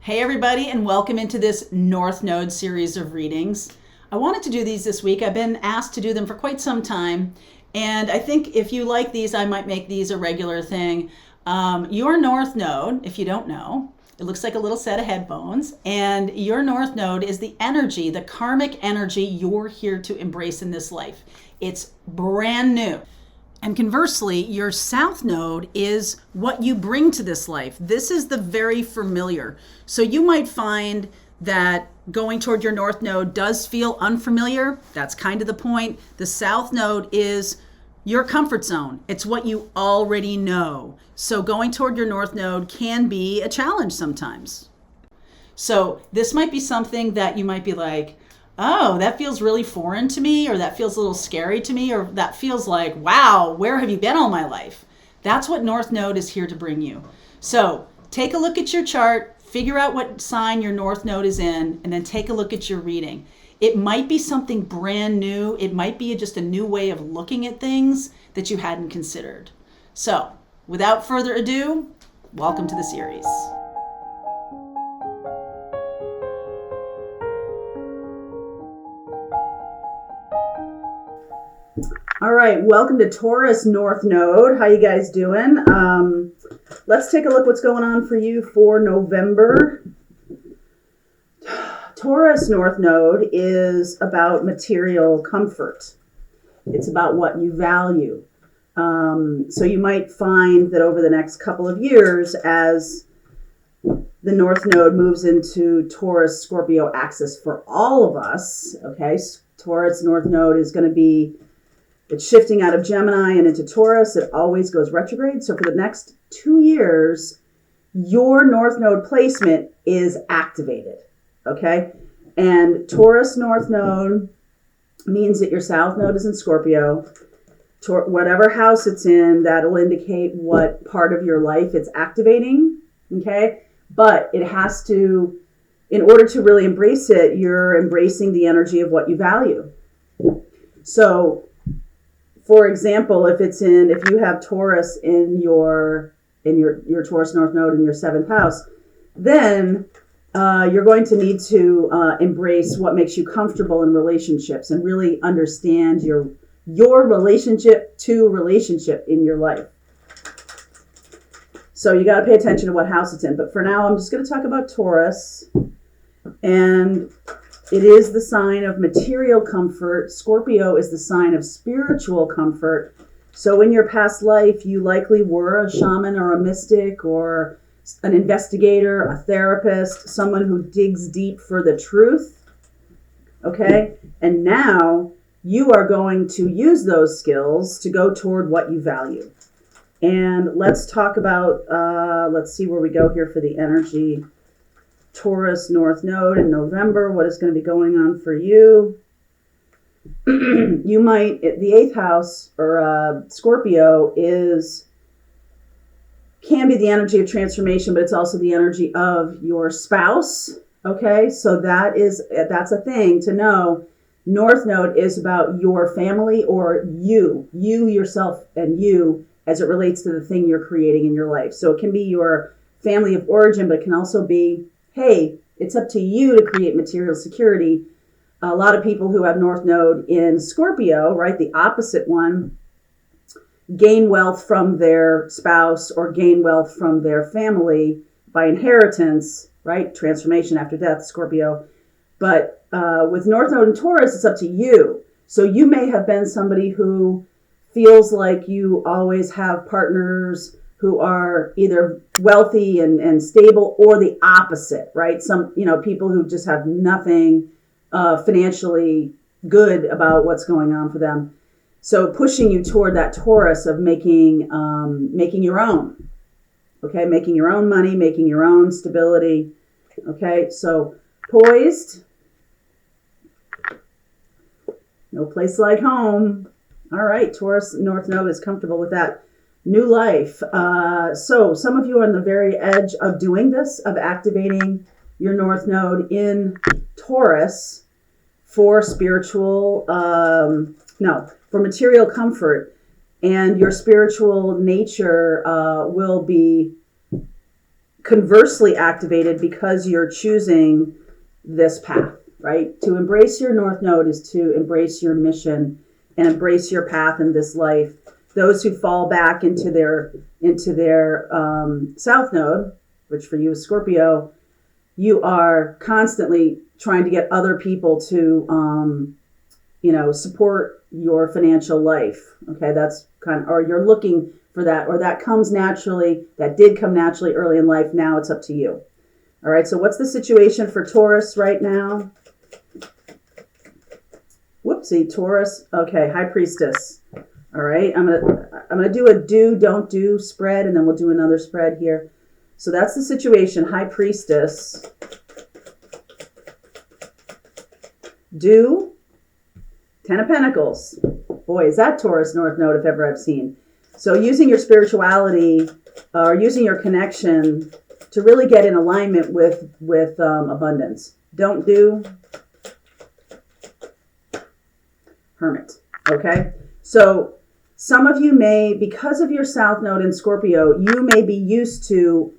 Hey everybody, and welcome into this North Node series of readings. I wanted to do these this week. I've been asked to do them for quite some time, and I think if you like these, I might make these a regular thing. Your North Node, if you don't know, it looks like a little set of headphones, and your North Node is the energy, the karmic energy you're here to embrace in this life. It's brand new. And conversely, your South Node is what you bring to this life. This is the very familiar. So you might find that going toward your North Node does feel unfamiliar. That's kind of the point. The South Node is your comfort zone. It's what you already know. So going toward your North Node can be a challenge sometimes. So this might be something that you might be like, oh, that feels really foreign to me, or that feels a little scary to me, or that feels like, wow, where have you been all my life? That's what North Node is here to bring you. So take a look at your chart, figure out what sign your North Node is in, and then take a look at your reading. It might be something brand new. It might be just a new way of looking at things that you hadn't considered. So without further ado, welcome to the series. All right, welcome to Taurus North Node. How you guys doing? Let's take a look what's going on for you for November. Taurus North Node is about material comfort. It's about what you value. So you might find that over the next couple of years, as the North Node moves into Taurus Scorpio axis for all of us, okay, Taurus North Node is going to be, it's shifting out of Gemini and into Taurus. It always goes retrograde. So for the next 2 years, your North Node placement is activated, okay? And Taurus North Node means that your South Node is in Scorpio. Whatever house it's in, that'll indicate what part of your life it's activating, okay? But it has to, in order to really embrace it, you're embracing the energy of what you value. So, for example, if you have Taurus in your Taurus North Node in your 7th house, then you're going to need to embrace what makes you comfortable in relationships and really understand your relationship in your life. So you got to pay attention to what house it's in. But for now, I'm just going to talk about Taurus. And it is the sign of material comfort. Scorpio is the sign of spiritual comfort. So in your past life, you likely were a shaman or a mystic or an investigator, a therapist, someone who digs deep for the truth. Okay? And now you are going to use those skills to go toward what you value. And let's talk about, let's see where we go here for the energy. Taurus North Node in November, what is going to be going on for you? You might, the 8th house or Scorpio can be the energy of transformation, but it's also the energy of your spouse. Okay, so that's a thing to know. North Node is about your family or you yourself and you as it relates to the thing you're creating in your life. So it can be your family of origin, but it can also be, hey, it's up to you to create material security. A lot of people who have North Node in Scorpio, right, the opposite one, gain wealth from their spouse or gain wealth from their family by inheritance, right? Transformation after death, Scorpio. But with North Node and Taurus, it's up to you. So you may have been somebody who feels like you always have partners who are either wealthy and stable, or the opposite, right? Some, people who just have nothing financially good about what's going on for them. So pushing you toward that Taurus of making your own, okay? Making your own money, making your own stability, okay? So poised, no place like home. All right, Taurus North Node is comfortable with that. New life. So some of you are on the very edge of doing this, of activating your North Node in Taurus for for material comfort. And your spiritual nature will be conversely activated because you're choosing this path, right? To embrace your North Node is to embrace your mission and embrace your path in this life. Those who fall back into their South Node, which for you is Scorpio, you are constantly trying to get other people to, support your financial life. Okay, that's or you're looking for that, or that comes naturally. That did come naturally early in life. Now it's up to you. All right. So what's the situation for Taurus right now? Whoopsie, Taurus. Okay, High Priestess. All right. I'm gonna do a don't do spread, and then we'll do another spread here. So that's the situation. High Priestess. Do. Ten of Pentacles. Boy, is that Taurus North Node if ever I've seen. So using your spirituality or using your connection to really get in alignment with abundance. Don't do. Hermit. Okay? So some of you may, because of your South Node in Scorpio, you may be used to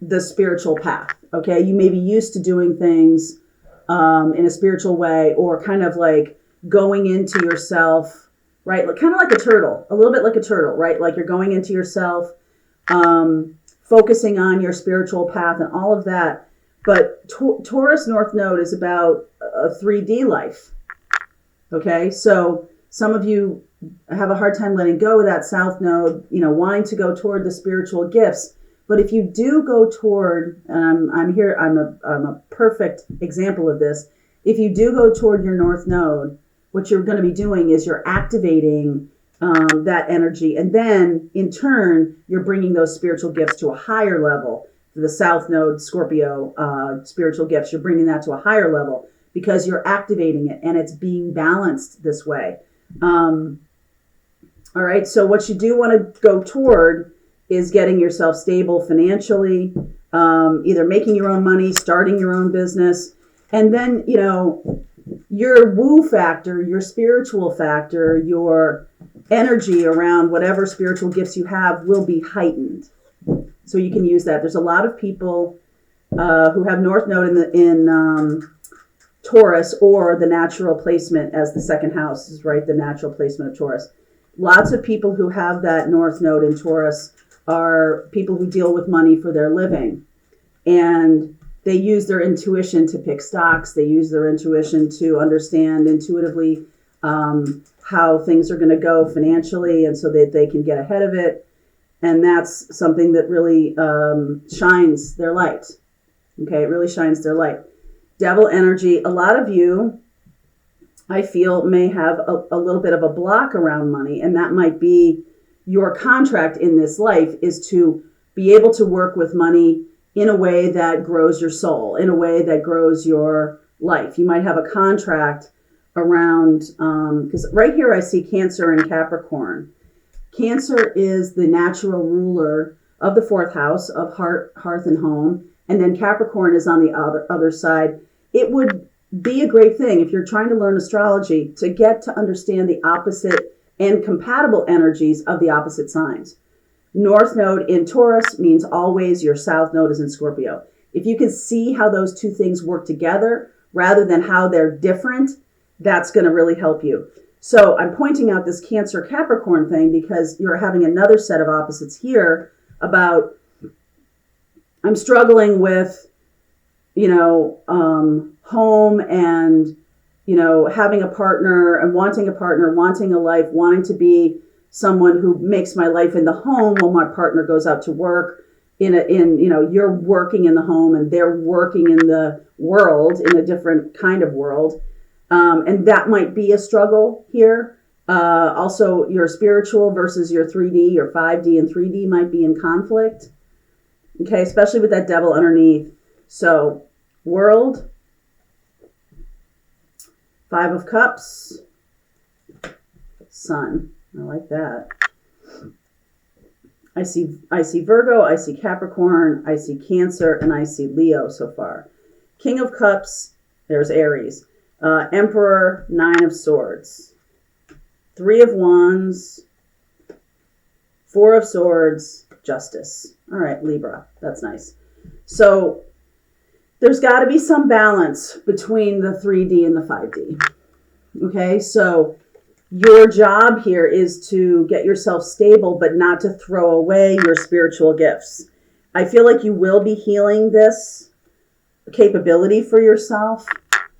the spiritual path. Okay? You may be used to doing things in a spiritual way, or kind of like going into yourself, right? Kind of like a turtle, a little bit like a turtle, right? Like you're going into yourself, focusing on your spiritual path and all of that. But Taurus North Node is about a 3D life. Okay, so some of you have a hard time letting go of that South Node, wanting to go toward the spiritual gifts. But if you do go toward, and I'm a perfect example of this. If you do go toward your North Node, what you're going to be doing is you're activating that energy. And then in turn, you're bringing those spiritual gifts to a higher level. The South Node, Scorpio, spiritual gifts, you're bringing that to a higher level because you're activating it and it's being balanced this way. All right. So what you do want to go toward is getting yourself stable financially, either making your own money, starting your own business. And then, your woo factor, your spiritual factor, your energy around whatever spiritual gifts you have will be heightened. So you can use that. There's a lot of people who have North Node in Taurus, or the natural placement as the second house is, right? The natural placement of Taurus. Lots of people who have that North Node in Taurus are people who deal with money for their living. And they use their intuition to pick stocks. They use their intuition to understand intuitively how things are going to go financially, and so that they can get ahead of it. And that's something that really shines their light. Okay, it really shines their light. Devil energy. A lot of you, I feel, may have a little bit of a block around money, and that might be your contract in this life is to be able to work with money in a way that grows your soul, in a way that grows your life. You might have a contract around, because right here I see Cancer and Capricorn. Cancer is the natural ruler of the fourth house of heart, hearth, and home. And then Capricorn is on the other side. It would be a great thing if you're trying to learn astrology to get to understand the opposite and compatible energies of the opposite signs. North Node in Taurus means always your South Node is in Scorpio. If you can see how those two things work together rather than how they're different, that's going to really help you. So I'm pointing out this Cancer Capricorn thing because you're having another set of opposites here about I'm struggling with, home and, having a partner and wanting a life, wanting to be someone who makes my life in the home while my partner goes out to work you're working in the home and they're working in the world, in a different kind of world. And that might be a struggle here. Also, your spiritual versus your 3D, your 5D and 3D might be in conflict. Okay, especially with that devil underneath. So, world, 5 of Cups, Sun. I like that. I see Virgo, I see Capricorn, I see Cancer, and I see Leo so far. King of Cups, there's Aries. Emperor, 9 of Swords. 3 of Wands, 4 of Swords, Justice. All right, Libra. That's nice. So there's got to be some balance between the 3D and the 5D. Okay, so your job here is to get yourself stable, but not to throw away your spiritual gifts. I feel like you will be healing this capability for yourself.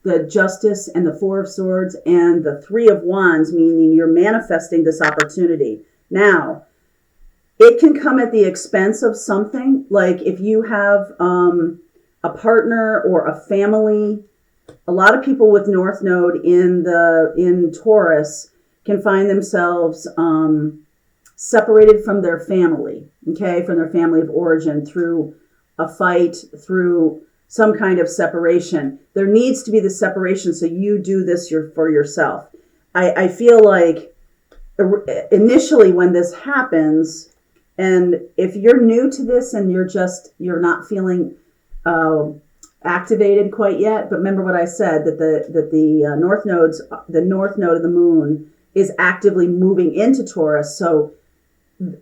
The Justice and the Four of Swords and the Three of Wands, meaning you're manifesting this opportunity. Now, it can come at the expense of something. Like if you have a partner or a family, a lot of people with North Node in Taurus can find themselves separated from their family, okay, from their family of origin through a fight, through some kind of separation. There needs to be the separation, so you do this for yourself. I feel like initially when this happens, and if you're new to this and you're not feeling activated quite yet, but remember what I said, that the north node of the moon is actively moving into Taurus. So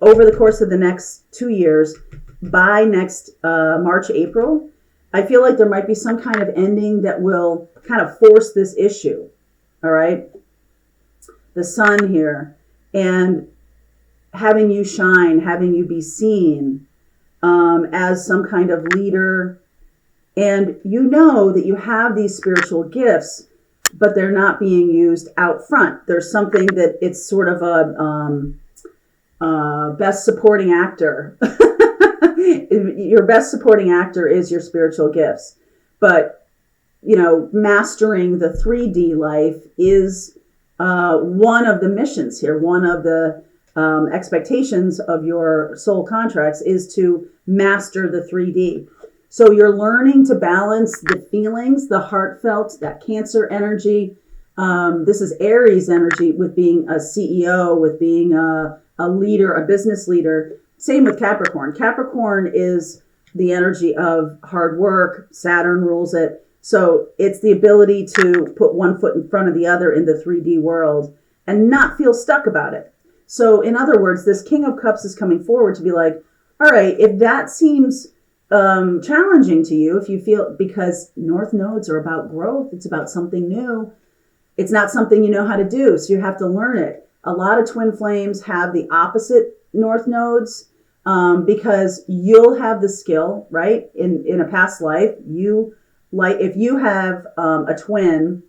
over the course of the next 2 years, by next March, April, I feel like there might be some kind of ending that will kind of force this issue. All right. The sun here, and having you shine, having you be seen as some kind of leader. And you know that you have these spiritual gifts, but they're not being used out front. There's something that it's sort of a best supporting actor. Your best supporting actor is your spiritual gifts. But, you know, mastering the 3D life is one of the missions here. One of the expectations of your soul contracts is to master the 3D. So you're learning to balance the feelings, the heartfelt, that Cancer energy. This is Aries energy with being a CEO, with being a leader, a business leader. Same with Capricorn. Capricorn is the energy of hard work. Saturn rules it. So it's the ability to put one foot in front of the other in the 3D world and not feel stuck about it. So in other words, this King of Cups is coming forward to be like, all right, if that seems challenging to you, if you feel, because North nodes are about growth, it's about something new. It's not something you know how to do, so you have to learn it. A lot of twin flames have the opposite North nodes because you'll have the skill, right? In a past life, if you have a twin,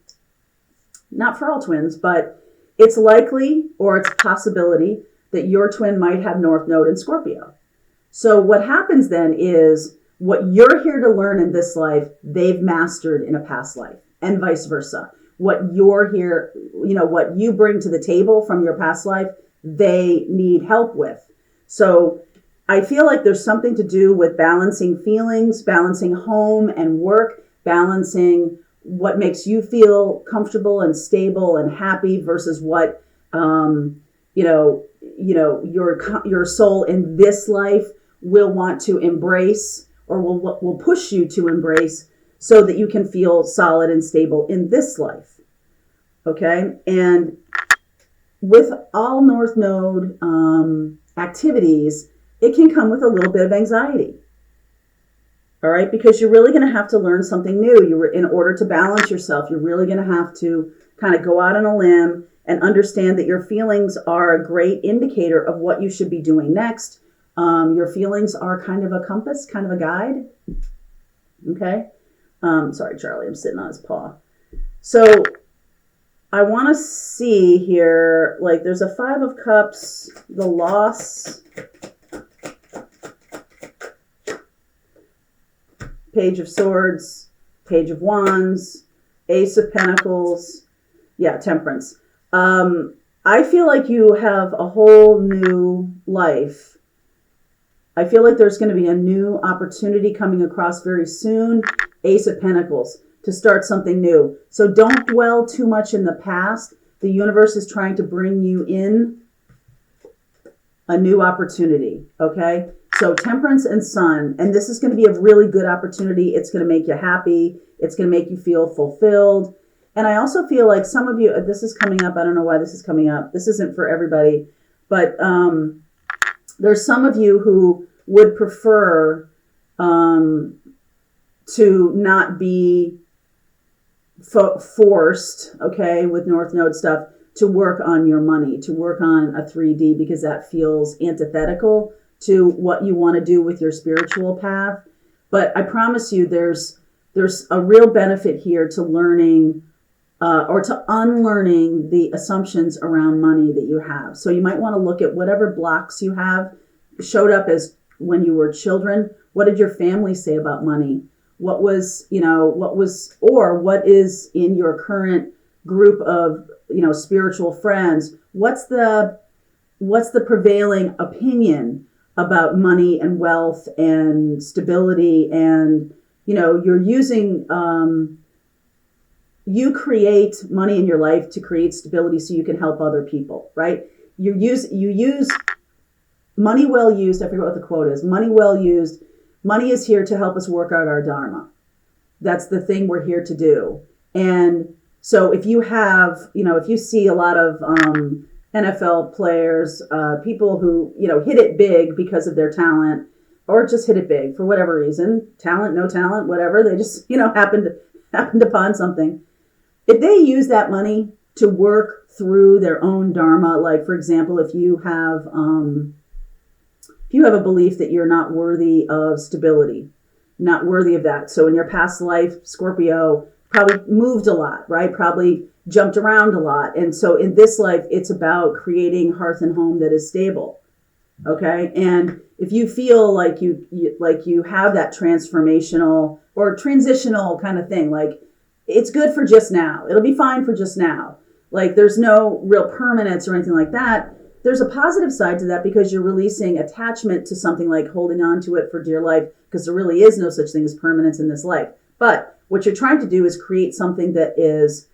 not for all twins, but it's likely or it's a possibility that your twin might have North node in Scorpio. So what happens then is what you're here to learn in this life, they've mastered in a past life, and vice versa. What you're here, what you bring to the table from your past life, they need help with. So I feel like there's something to do with balancing feelings, balancing home and work, balancing what makes you feel comfortable and stable and happy versus what, your soul in this life will want to embrace or will push you to embrace so that you can feel solid and stable in this life. Okay. And with all North Node activities, it can come with a little bit of anxiety. All right. Because you're really going to have to learn something new. In order to balance yourself, you're really going to have to kind of go out on a limb and understand that your feelings are a great indicator of what you should be doing next. Your feelings are kind of a compass, kind of a guide. Okay. Sorry, Charlie, I'm sitting on his paw. So I want to see here, like there's a 5 of Cups, the loss, Page of Swords, Page of Wands, Ace of Pentacles, Temperance. I feel like you have a whole new life. I feel like there's going to be a new opportunity coming across very soon. Ace of Pentacles, to start something new. So don't dwell too much in the past. The universe is trying to bring you in a new opportunity. Okay. So Temperance and Sun, and this is going to be a really good opportunity. It's going to make you happy. It's going to make you feel fulfilled. And I also feel like some of you, this is coming up. I don't know why this is coming up. This isn't for everybody, but there's some of you who would prefer to not be forced, okay, with North Node stuff, to work on your money, to work on a 3D, because that feels antithetical to what you want to do with your spiritual path. But I promise you, there's a real benefit here to learning or to unlearning the assumptions around money that you have. So you might want to look at whatever blocks you have showed up as when you were children. What did your family say about money? What is in your current group of, spiritual friends? What's the prevailing opinion about money and wealth and stability? And, you're using, you create money in your life to create stability so you can help other people, right? You use money well used. I forget what the quote is. Money well used. Money is here to help us work out our dharma. That's the thing we're here to do. And so if you have, if you see a lot of NFL players, people who, hit it big because of their talent, or just hit it big for whatever reason, talent, no talent, whatever, they just, happened upon something. If they use that money to work through their own dharma, like, for example, if you have a belief that you're not worthy of stability, not worthy of that. So in your past life, Scorpio probably moved a lot, right? Probably jumped around a lot. And so in this life, it's about creating hearth and home that is stable. Okay. And if you feel like you have that transformational or transitional kind of thing, like it's good for just now, it'll be fine for just now. Like there's no real permanence or anything like that. There's a positive side to that because you're releasing attachment to something, like holding on to it for dear life, because there really is no such thing as permanence in this life. But what you're trying to do is create something that is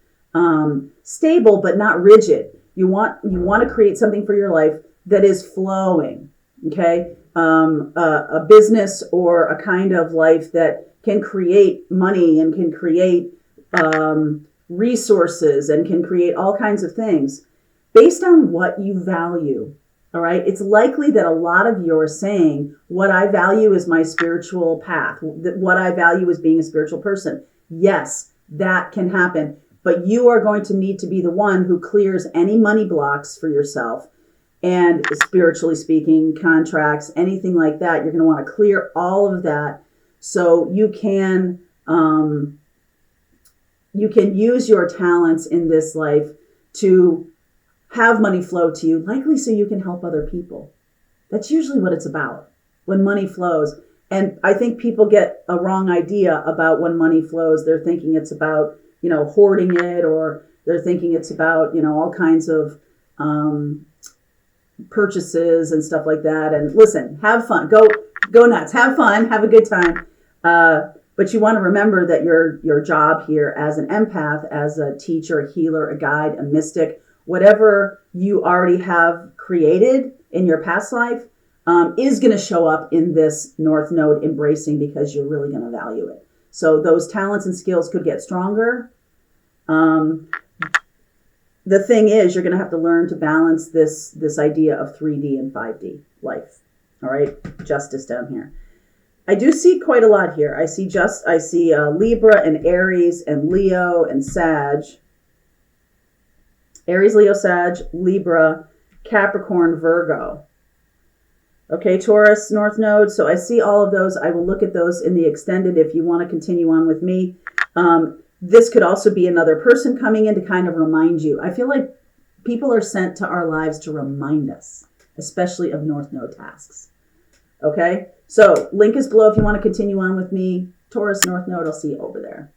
stable but not rigid. You want to create something for your life that is flowing, okay? A business or a kind of life that can create money and can create resources and can create all kinds of things based on what you value. All right. It's likely that a lot of you are saying, what I value is my spiritual path. What I value is being a spiritual person. Yes, that can happen. But you are going to need to be the one who clears any money blocks for yourself. And spiritually speaking, contracts, anything like that, you're going to want to clear all of that so you can use your talents in this life to have money flow to you, likely so you can help other people. That's usually what it's about when money flows. And I think people get a wrong idea about when money flows. They're thinking it's about, hoarding it, or they're thinking it's about, all kinds of purchases and stuff like that. And listen, have fun, go nuts, have fun, have a good time. But you want to remember that your job here as an empath, as a teacher, a healer, a guide, a mystic, whatever you already have created in your past life is going to show up in this North Node embracing, because you're really going to value it. So those talents and skills could get stronger. The thing is, you're going to have to learn to balance this idea of 3D and 5D life. All right, justice down here. I do see quite a lot here. I see Libra and Aries and Leo and Sag. Aries, Leo, Sag, Libra, Capricorn, Virgo. Okay, Taurus, North Node. So I see all of those. I will look at those in the extended if you want to continue on with me. This could also be another person coming in to kind of remind you. I feel like people are sent to our lives to remind us, especially of North Node tasks. Okay, so link is below if you want to continue on with me. Taurus, North Node, I'll see you over there.